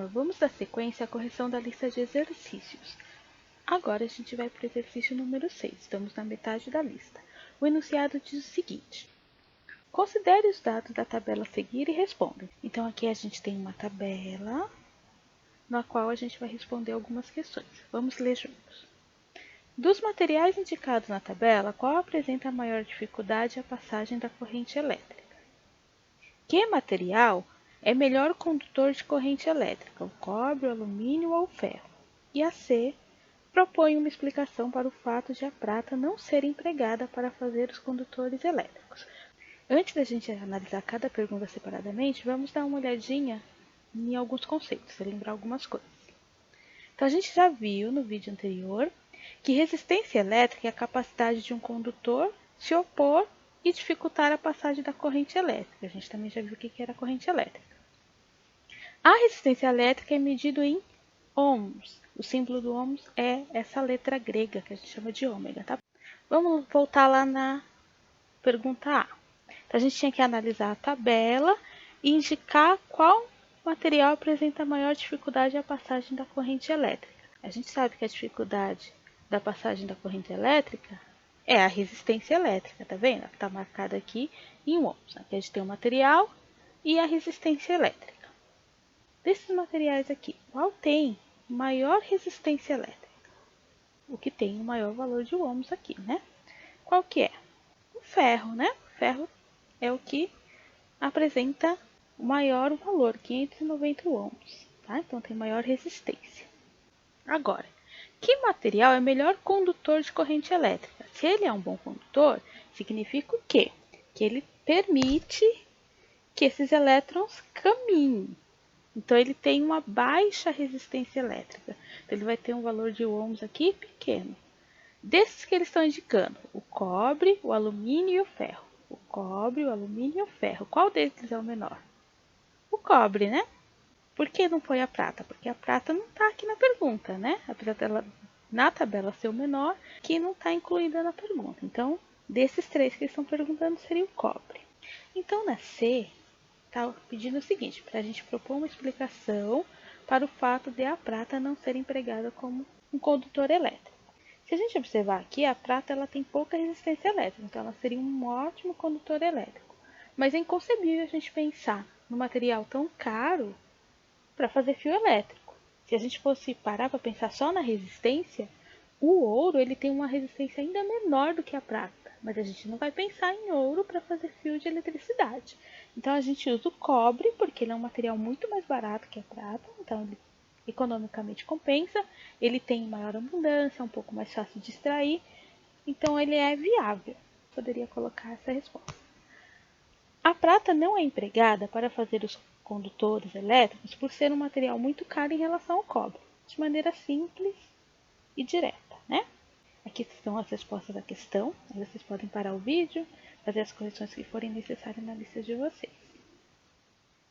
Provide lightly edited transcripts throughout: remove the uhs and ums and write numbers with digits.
vamos dar sequência à correção da lista de exercícios. Agora a gente vai para o exercício número 6, estamos na metade da lista. O enunciado diz o seguinte: considere os dados da tabela a seguir e responda. Então aqui a gente tem uma tabela na qual a gente vai responder algumas questões. Vamos ler juntos. Dos materiais indicados na tabela, qual apresenta a maior dificuldade à passagem da corrente elétrica? Que material é melhor condutor de corrente elétrica, o cobre, o alumínio ou o ferro? E a C propõe uma explicação para o fato de a prata não ser empregada para fazer os condutores elétricos. Antes da gente analisar cada pergunta separadamente, vamos dar uma olhadinha em alguns conceitos, lembrar algumas coisas. Então, a gente já viu no vídeo anterior que resistência elétrica é a capacidade de um condutor se opor e dificultar a passagem da corrente elétrica. A gente também já viu o que era a corrente elétrica. A resistência elétrica é medida em ohms. O símbolo do ohms é essa letra grega que a gente chama de ômega, tá? Vamos voltar lá na pergunta A. Então, a gente tinha que analisar a tabela e indicar qual material apresenta maior dificuldade à passagem da corrente elétrica. A gente sabe que a dificuldade da passagem da corrente elétrica é a resistência elétrica, tá vendo? Está marcada aqui em ohms. Aqui a gente tem o material e a resistência elétrica. Desses materiais aqui, qual tem maior resistência elétrica? O que tem o maior valor de ohms aqui, né? Qual que é? O ferro, né? O ferro é o que apresenta o maior valor, 590 ohms, tá? Então tem maior resistência. Agora, que material é melhor condutor de corrente elétrica? Se ele é um bom condutor, significa o quê? Que ele permite que esses elétrons caminhem. Então, ele tem uma baixa resistência elétrica. Então, ele vai ter um valor de ohms aqui pequeno. Desses que eles estão indicando, o cobre, o alumínio e o ferro. O cobre, o alumínio e o ferro. Qual deles é o menor? O cobre, né? Por que não foi a prata? Porque a prata não está aqui na pergunta, né? Apesar dela na tabela ser o menor, que não está incluída na pergunta. Então, desses três que eles estão perguntando, seria o cobre. Então, na C, está pedindo o seguinte, para a gente propor uma explicação para o fato de a prata não ser empregada como um condutor elétrico. Se a gente observar aqui, a prata ela tem pouca resistência elétrica, então ela seria um ótimo condutor elétrico. Mas é inconcebível a gente pensar num material tão caro para fazer fio elétrico. Se a gente fosse parar para pensar só na resistência, o ouro ele tem uma resistência ainda menor do que a prata, mas a gente não vai pensar em ouro para fazer fio de eletricidade. Então a gente usa o cobre porque ele é um material muito mais barato que a prata, então ele economicamente compensa, ele tem maior abundância, é um pouco mais fácil de extrair, então ele é viável. Poderia colocar essa resposta. A prata não é empregada para fazer os condutores elétricos por ser um material muito caro em relação ao cobre, de maneira simples e direta, né? Aqui estão as respostas da questão, aí vocês podem parar o vídeo, fazer as correções que forem necessárias na lista de vocês.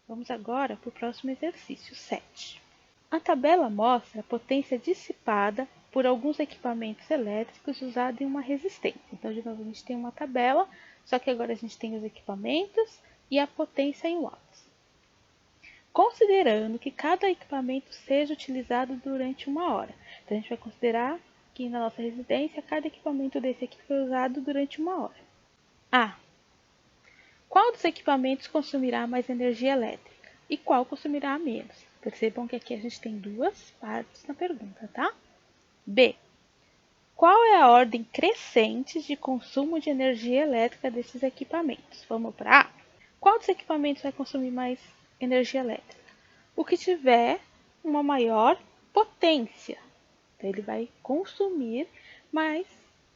Vamos agora para o próximo exercício, 7. A tabela mostra a potência dissipada por alguns equipamentos elétricos usados em uma resistência. Então, de novo, a gente tem uma tabela, só que agora a gente tem os equipamentos e a potência em watts. Considerando que cada equipamento seja utilizado durante 1 hora. Então, a gente vai considerar que na nossa residência, cada equipamento desse aqui foi usado durante 1 hora. A. Qual dos equipamentos consumirá mais energia elétrica? E qual consumirá menos? Percebam que aqui a gente tem duas partes na pergunta, tá? B. Qual é a ordem crescente de consumo de energia elétrica desses equipamentos? Vamos para A. Qual dos equipamentos vai consumir mais energia elétrica? O que tiver uma maior potência. Então, ele vai consumir mais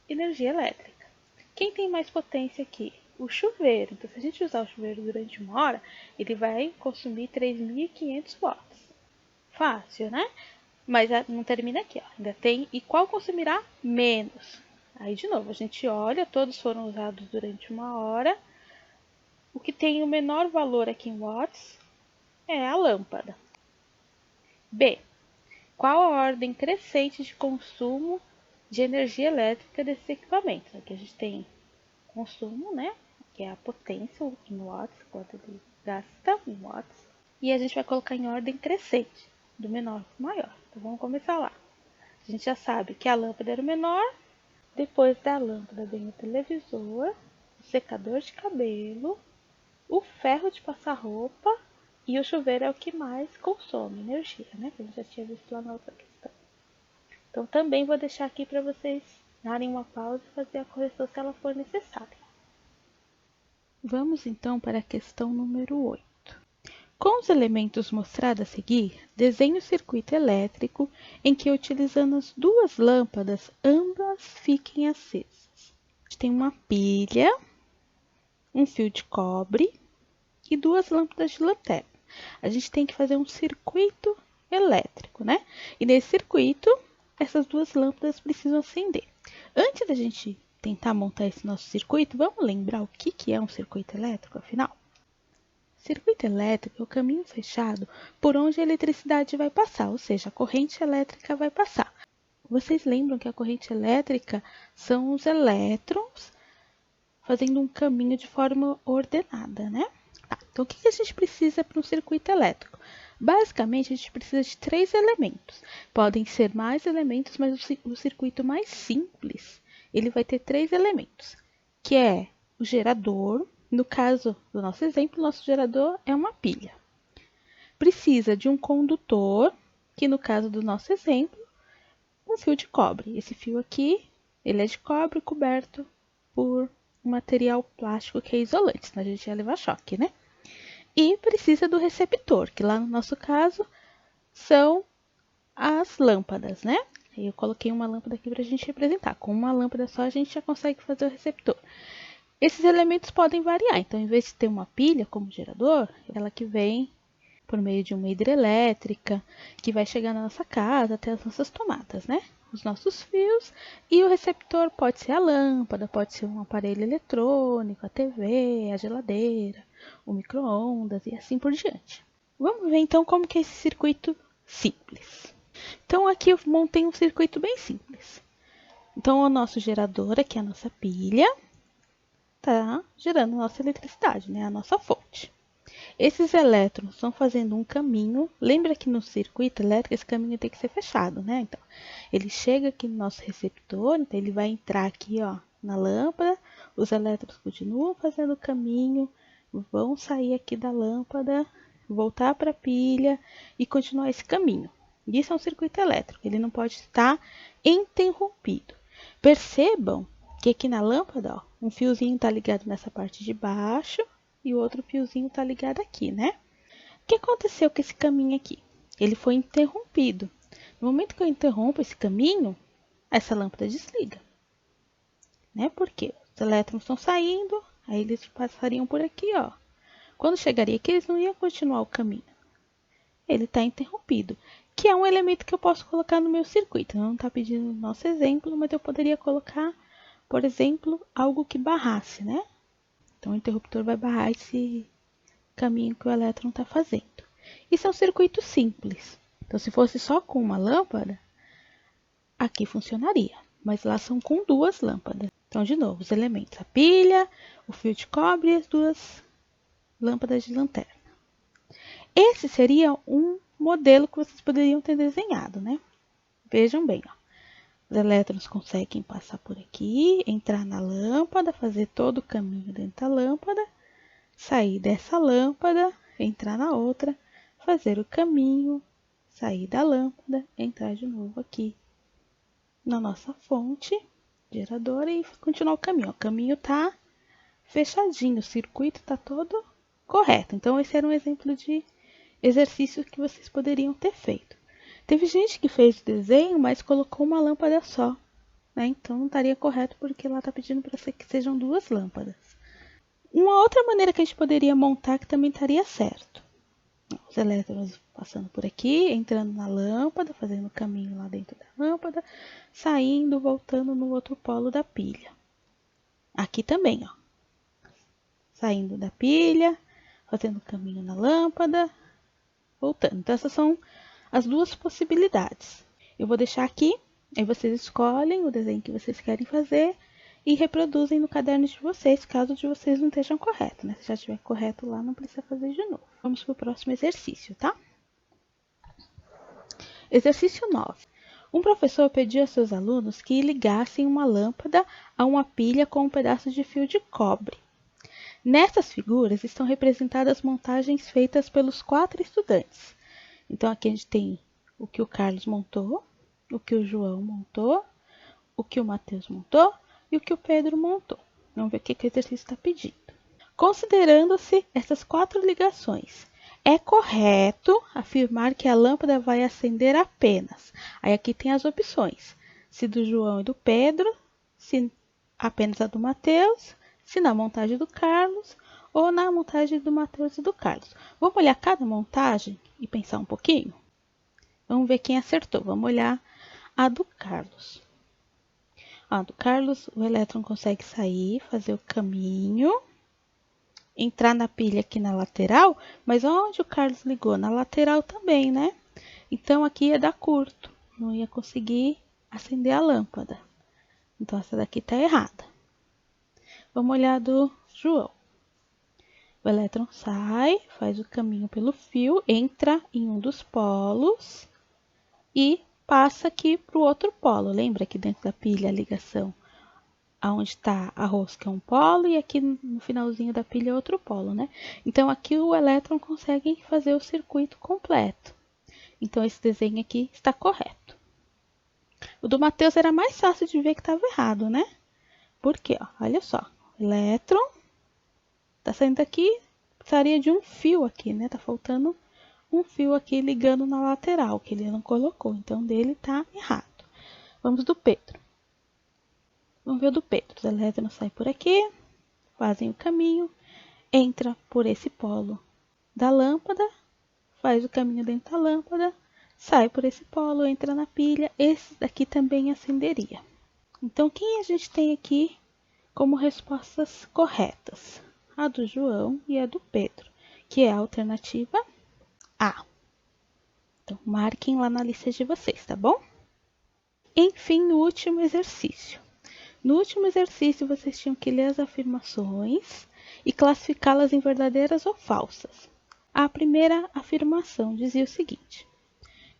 energia elétrica. Quem tem mais potência aqui? O chuveiro. Então, se a gente usar o chuveiro durante 1 hora, ele vai consumir 3.500 watts. Fácil, né? Mas não termina aqui, ó. Ainda tem. E qual consumirá menos? Aí, de novo, a gente olha, todos foram usados durante 1 hora. O que tem o menor valor aqui em watts é a lâmpada. B. Qual a ordem crescente de consumo de energia elétrica desses equipamentos? Aqui a gente tem consumo, né? Que é a potência em watts, quanto ele gasta em watts. E a gente vai colocar em ordem crescente. do menor para o maior. Então vamos começar lá. A gente já sabe que a lâmpada era o menor, depois da lâmpada vem o televisor, o secador de cabelo, o ferro de passar roupa e o chuveiro é o que mais consome energia, né? Que a gente já tinha visto lá na outra questão. Então também vou deixar aqui para vocês darem uma pausa e fazer a correção se ela for necessária. Vamos então para a questão número 8. Com os elementos mostrados a seguir, desenhe o circuito elétrico em que, utilizando as duas lâmpadas, ambas fiquem acesas. A gente tem uma pilha, um fio de cobre e duas lâmpadas de lanterna. A gente tem que fazer um circuito elétrico, né? E nesse circuito, essas duas lâmpadas precisam acender. Antes da gente tentar montar esse nosso circuito, vamos lembrar o que é um circuito elétrico, afinal? Circuito elétrico é o caminho fechado por onde a eletricidade vai passar, ou seja, a corrente elétrica vai passar. Vocês lembram que a corrente elétrica são os elétrons fazendo um caminho de forma ordenada, né? Então, o que a gente precisa para um circuito elétrico? Basicamente, a gente precisa de 3 elementos. Podem ser mais elementos, mas o circuito mais simples, ele vai ter 3 elementos, que é o gerador. No caso do nosso exemplo, nosso gerador é uma pilha. Precisa de um condutor, que no caso do nosso exemplo, um fio de cobre. Esse fio aqui, ele é de cobre coberto por um material plástico que é isolante, senão a gente ia levar choque, né? E precisa do receptor, que lá no nosso caso são as lâmpadas, né? Eu coloquei uma lâmpada aqui para a gente representar. Com uma lâmpada só a gente já consegue fazer o receptor. Esses elementos podem variar, então em vez de ter uma pilha como gerador, ela que vem por meio de uma hidrelétrica, que vai chegar na nossa casa até as nossas tomadas, né? Os nossos fios, e o receptor pode ser a lâmpada, pode ser um aparelho eletrônico, a TV, a geladeira, o micro-ondas e assim por diante. Vamos ver então como que é esse circuito simples. Então aqui eu montei um circuito bem simples. Então o nosso gerador, aqui é a nossa pilha, está gerando nossa eletricidade, né? A nossa fonte. Esses elétrons estão fazendo um caminho. Lembra que no circuito elétrico esse caminho tem que ser fechado, né? Então, ele chega aqui no nosso receptor, então ele vai entrar aqui, ó, na lâmpada. Os elétrons continuam fazendo o caminho, vão sair aqui da lâmpada, voltar para a pilha e continuar esse caminho. Isso é um circuito elétrico, ele não pode estar interrompido. Percebam que aqui na lâmpada, ó, um fiozinho está ligado nessa parte de baixo e o outro fiozinho está ligado aqui, né? O que aconteceu com esse caminho aqui? Ele foi interrompido. No momento que eu interrompo esse caminho, essa lâmpada desliga, né? Porque os elétrons estão saindo, aí eles passariam por aqui, ó. Quando chegaria aqui, eles não iam continuar o caminho. Ele está interrompido, que é um elemento que eu posso colocar no meu circuito. Não está pedindo o nosso exemplo, mas eu poderia colocar, por exemplo, algo que barrasse, né? Então, o interruptor vai barrar esse caminho que o elétron está fazendo. Isso é um circuito simples. Então, se fosse só com uma lâmpada, aqui funcionaria. Mas lá são com duas lâmpadas. Então, de novo, os elementos: a pilha, o fio de cobre e as duas lâmpadas de lanterna. Esse seria um modelo que vocês poderiam ter desenhado, né? Vejam bem, ó. Os elétrons conseguem passar por aqui, entrar na lâmpada, fazer todo o caminho dentro da lâmpada, sair dessa lâmpada, entrar na outra, fazer o caminho, sair da lâmpada, entrar de novo aqui na nossa fonte geradora e continuar o caminho. O caminho está fechadinho, o circuito está todo correto. Então, esse era um exemplo de exercício que vocês poderiam ter feito. Teve gente que fez o desenho, mas colocou uma lâmpada só, né? Então não estaria correto porque ela está pedindo para que sejam duas lâmpadas. Uma outra maneira que a gente poderia montar que também estaria certo. Os elétrons passando por aqui, entrando na lâmpada, fazendo o caminho lá dentro da lâmpada, saindo, voltando no outro polo da pilha. Aqui também, ó. Saindo da pilha, fazendo o caminho na lâmpada, voltando. Então essas são as duas possibilidades. Eu vou deixar aqui, aí vocês escolhem o desenho que vocês querem fazer e reproduzem no caderno de vocês, caso de vocês não estejam correto, né? Se já estiver correto lá, não precisa fazer de novo. Vamos para o próximo exercício, tá? Exercício 9. Um professor pediu a seus alunos que ligassem uma lâmpada a uma pilha com um pedaço de fio de cobre. Nessas figuras estão representadas montagens feitas pelos 4 estudantes. Então aqui a gente tem o que o Carlos montou, o que o João montou, o que o Matheus montou e o que o Pedro montou. Vamos ver o que o exercício está pedindo. Considerando-se essas 4 ligações, é correto afirmar que a lâmpada vai acender apenas. Aí aqui tem as opções. Se do João e do Pedro, se apenas a do Matheus, se na montagem do Carlos ou na montagem do Matheus e do Carlos. Vamos olhar cada montagem e pensar um pouquinho? Vamos ver quem acertou. Vamos olhar a do Carlos. A do Carlos, o elétron consegue sair, fazer o caminho, entrar na pilha aqui na lateral, mas onde o Carlos ligou? Na lateral também, né? Então aqui ia dar curto, não ia conseguir acender a lâmpada. Então essa daqui está errada. Vamos olhar a do João. O elétron sai, faz o caminho pelo fio, entra em um dos polos e passa aqui para o outro polo. Lembra que dentro da pilha a ligação, aonde está a rosca é um polo e aqui no finalzinho da pilha é outro polo, né? Então aqui o elétron consegue fazer o circuito completo. Então esse desenho aqui está correto. O do Matheus era mais fácil de ver que estava errado, né? Por quê? Olha só, o elétron está saindo daqui, precisaria de um fio aqui, né? Tá faltando um fio aqui ligando na lateral, que ele não colocou. Então, dele tá errado. Vamos do Pedro. Vamos ver o do Pedro. Os elétrons saem por aqui, fazem o caminho, entra por esse polo da lâmpada, faz o caminho dentro da lâmpada, sai por esse polo, entra na pilha. Esse daqui também acenderia. Então, quem a gente tem aqui como respostas corretas? A do João e a do Pedro, que é a alternativa A. Então, marquem lá na lista de vocês, tá bom? Enfim, no último exercício. No último exercício, vocês tinham que ler as afirmações e classificá-las em verdadeiras ou falsas. A primeira afirmação dizia o seguinte: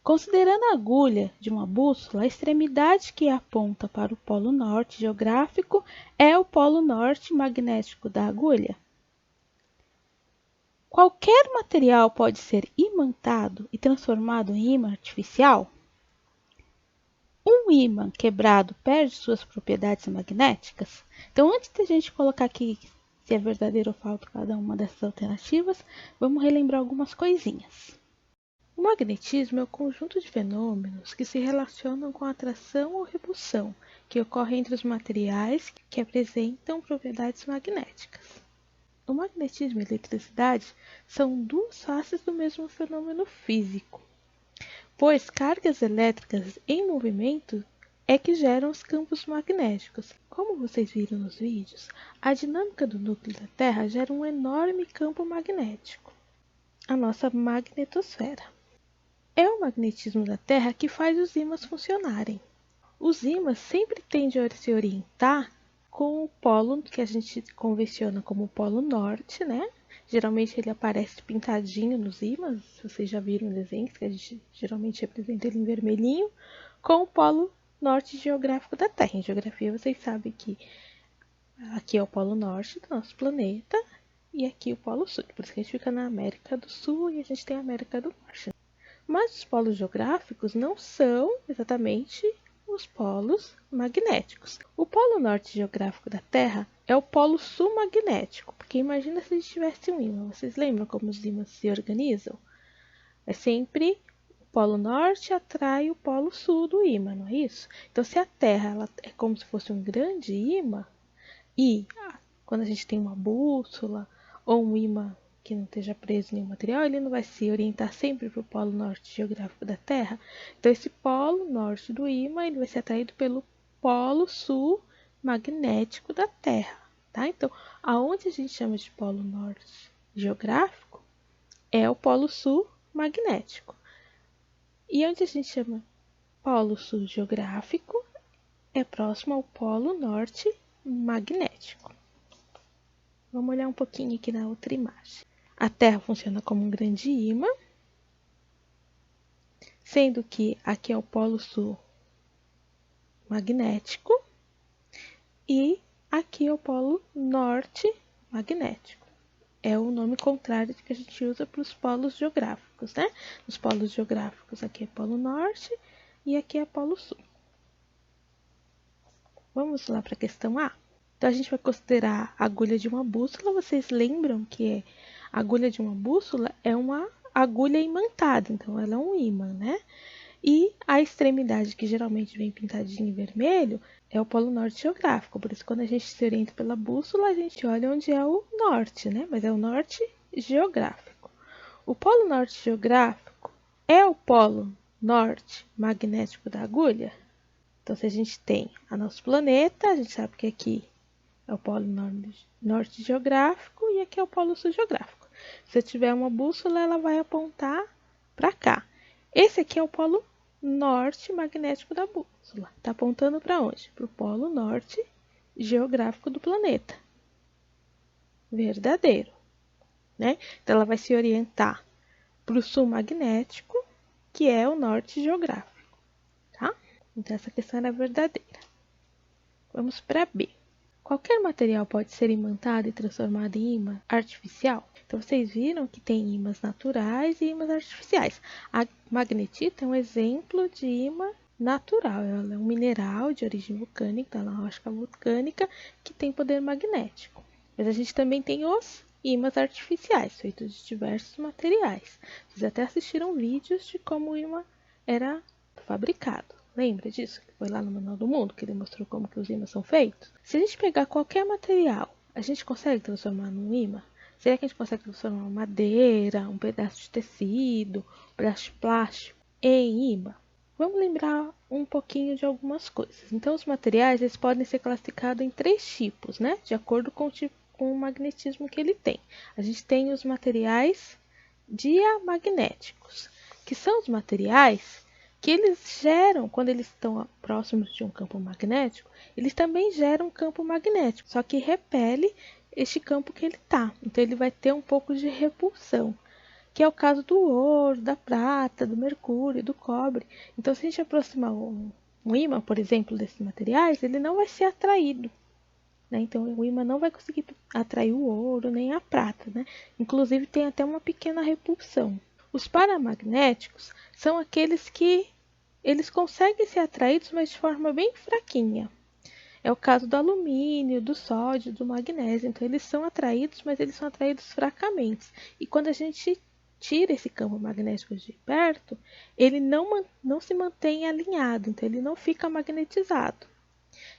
considerando a agulha de uma bússola, a extremidade que aponta para o polo norte geográfico é o polo norte magnético da agulha. Qualquer material pode ser imantado e transformado em ímã artificial? Um ímã quebrado perde suas propriedades magnéticas? Então, antes de a gente colocar aqui se é verdadeiro ou falso cada uma dessas alternativas, vamos relembrar algumas coisinhas. O magnetismo é o conjunto de fenômenos que se relacionam com a atração ou repulsão que ocorre entre os materiais que apresentam propriedades magnéticas. O magnetismo e a eletricidade são duas faces do mesmo fenômeno físico, pois cargas elétricas em movimento é que geram os campos magnéticos. Como vocês viram nos vídeos, a dinâmica do núcleo da Terra gera um enorme campo magnético, a nossa magnetosfera. É o magnetismo da Terra que faz os ímãs funcionarem. Os ímãs sempre tendem a se orientar com o polo que a gente convenciona como o polo norte, né? Geralmente ele aparece pintadinho nos ímãs, vocês já viram o desenho, que a gente geralmente representa ele em vermelhinho, com o polo norte geográfico da Terra. Em geografia vocês sabem que aqui é o polo norte do nosso planeta e aqui o polo sul, por isso que a gente fica na América do Sul e a gente tem a América do Norte. Mas os polos geográficos não são exatamente os polos magnéticos. O polo norte geográfico da Terra é o polo sul magnético, porque imagina se a gente tivesse um ímã. Vocês lembram como os ímãs se organizam? É sempre o polo norte atrai o polo sul do ímã, não é isso? Então, se a Terra ela é como se fosse um grande ímã, e quando a gente tem uma bússola ou um ímã que não esteja preso em nenhum material, ele não vai se orientar sempre para o polo norte geográfico da Terra. Então, esse polo norte do ímã ele vai ser atraído pelo polo sul magnético da Terra. Tá? Então, aonde a gente chama de polo norte geográfico é o polo sul magnético. E onde a gente chama polo sul geográfico é próximo ao polo norte magnético. Vamos olhar um pouquinho aqui na outra imagem. A Terra funciona como um grande ímã. sendo que aqui é o polo sul magnético e aqui é o polo norte magnético. É o nome contrário que a gente usa para os polos geográficos, né? Os polos geográficos, aqui é polo norte e aqui é polo sul. Vamos lá para a questão A? Então, a gente vai considerar a agulha de uma bússola. Vocês lembram que a agulha de uma bússola é uma agulha imantada, então ela é um ímã, né? E a extremidade, que geralmente vem pintadinha em vermelho, é o polo norte geográfico. Por isso, quando a gente se orienta pela bússola, a gente olha onde é o norte, né? Mas é o norte geográfico. O polo norte geográfico é o polo norte magnético da agulha? Então, se a gente tem o nosso planeta, a gente sabe que aqui é o polo norte geográfico e aqui é o polo sul geográfico. Se eu tiver uma bússola, ela vai apontar para cá. Esse aqui é o polo norte magnético da bússola. Está apontando para onde? Para o polo norte geográfico do planeta. Verdadeiro, né? Então, ela vai se orientar para o sul magnético, que é o norte geográfico, tá? Então, essa questão era verdadeira. Vamos para B. Qualquer material pode ser imantado e transformado em ímã artificial? Então, vocês viram que tem ímãs naturais e ímãs artificiais. A magnetita é um exemplo de ímã natural. Ela é um mineral de origem vulcânica, ela é uma rocha vulcânica que tem poder magnético. Mas a gente também tem os ímãs artificiais, feitos de diversos materiais. Vocês até assistiram vídeos de como o ímã era fabricado. Lembra disso? Que foi lá no Manual do Mundo, que ele mostrou como que os ímãs são feitos? Se a gente pegar qualquer material, a gente consegue transformar num ímã? Será que a gente consegue transformar uma madeira, um pedaço de tecido, um pedaço de plástico em ímã? Vamos lembrar um pouquinho de algumas coisas. Então, os materiais eles podem ser classificados em 3 tipos, né? De acordo com o magnetismo que ele tem. A gente tem os materiais diamagnéticos, que são os materiais que eles geram, quando eles estão próximos de um campo magnético, eles também geram um campo magnético, só que repele este campo que ele está. Então, ele vai ter um pouco de repulsão, que é o caso do ouro, da prata, do mercúrio, do cobre. Então, se a gente aproximar um ímã, por exemplo, desses materiais, ele não vai ser atraído, né? Então, o ímã não vai conseguir atrair o ouro nem a prata, né? Inclusive, tem até uma pequena repulsão. Os paramagnéticos são aqueles que eles conseguem ser atraídos, mas de forma bem fraquinha. É o caso do alumínio, do sódio, do magnésio. Então, eles são atraídos, mas eles são atraídos fracamente. E quando a gente tira esse campo magnético de perto, ele não se mantém alinhado, então ele não fica magnetizado.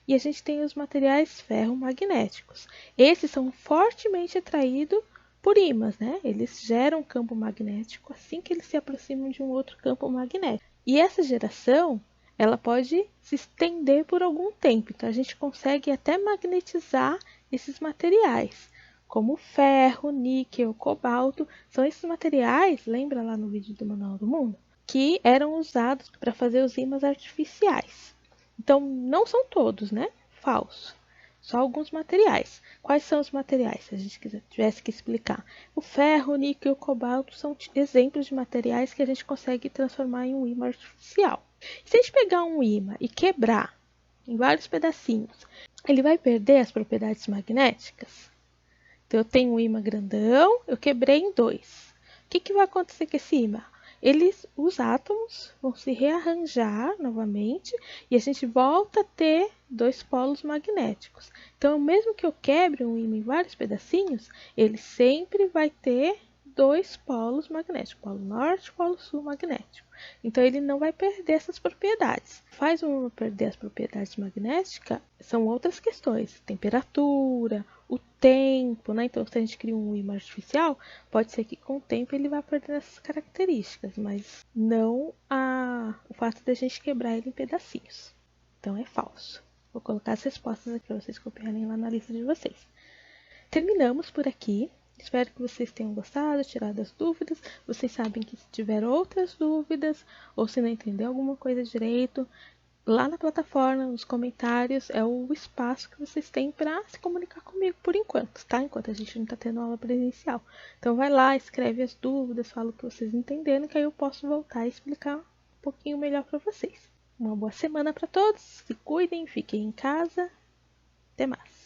E a gente tem os materiais ferromagnéticos. Esses são fortemente atraídos por ímãs, né? Eles geram um campo magnético assim que eles se aproximam de um outro campo magnético. E essa geração, ela pode se estender por algum tempo. Então, a gente consegue até magnetizar esses materiais, como ferro, níquel, cobalto. São esses materiais, lembra lá no vídeo do Manual do Mundo? Que eram usados para fazer os ímãs artificiais. Então, não são todos, né? Falso. Só alguns materiais. Quais são os materiais, se a gente tivesse que explicar? O ferro, o níquel e o cobalto são exemplos de materiais que a gente consegue transformar em um ímã artificial. Se a gente pegar um ímã e quebrar em vários pedacinhos, ele vai perder as propriedades magnéticas? Então, eu tenho um ímã grandão, eu quebrei em 2. O que vai acontecer com esse ímã? Os átomos vão se rearranjar novamente e a gente volta a ter 2 polos magnéticos. Então, mesmo que eu quebre um ímã em vários pedacinhos, ele sempre vai ter 2 polos magnéticos, polo norte e polo sul magnético. Então, ele não vai perder essas propriedades. Faz um perder as propriedades magnéticas, são outras questões, temperatura, o tempo, né? Então, se a gente cria um ímã artificial, pode ser que com o tempo ele vá perdendo essas características, mas não o fato de a gente quebrar ele em pedacinhos. Então, é falso. Vou colocar as respostas aqui para vocês copiarem lá na lista de vocês. Terminamos por aqui. Espero que vocês tenham gostado, tirado as dúvidas. Vocês sabem que se tiver outras dúvidas ou se não entender alguma coisa direito, lá na plataforma, nos comentários, é o espaço que vocês têm para se comunicar comigo por enquanto, tá? Enquanto a gente não está tendo aula presencial. Então vai lá, escreve as dúvidas, fala o que vocês entenderam, que aí eu posso voltar e explicar pouquinho melhor para vocês. Uma boa semana para todos, se cuidem, fiquem em casa. Até mais!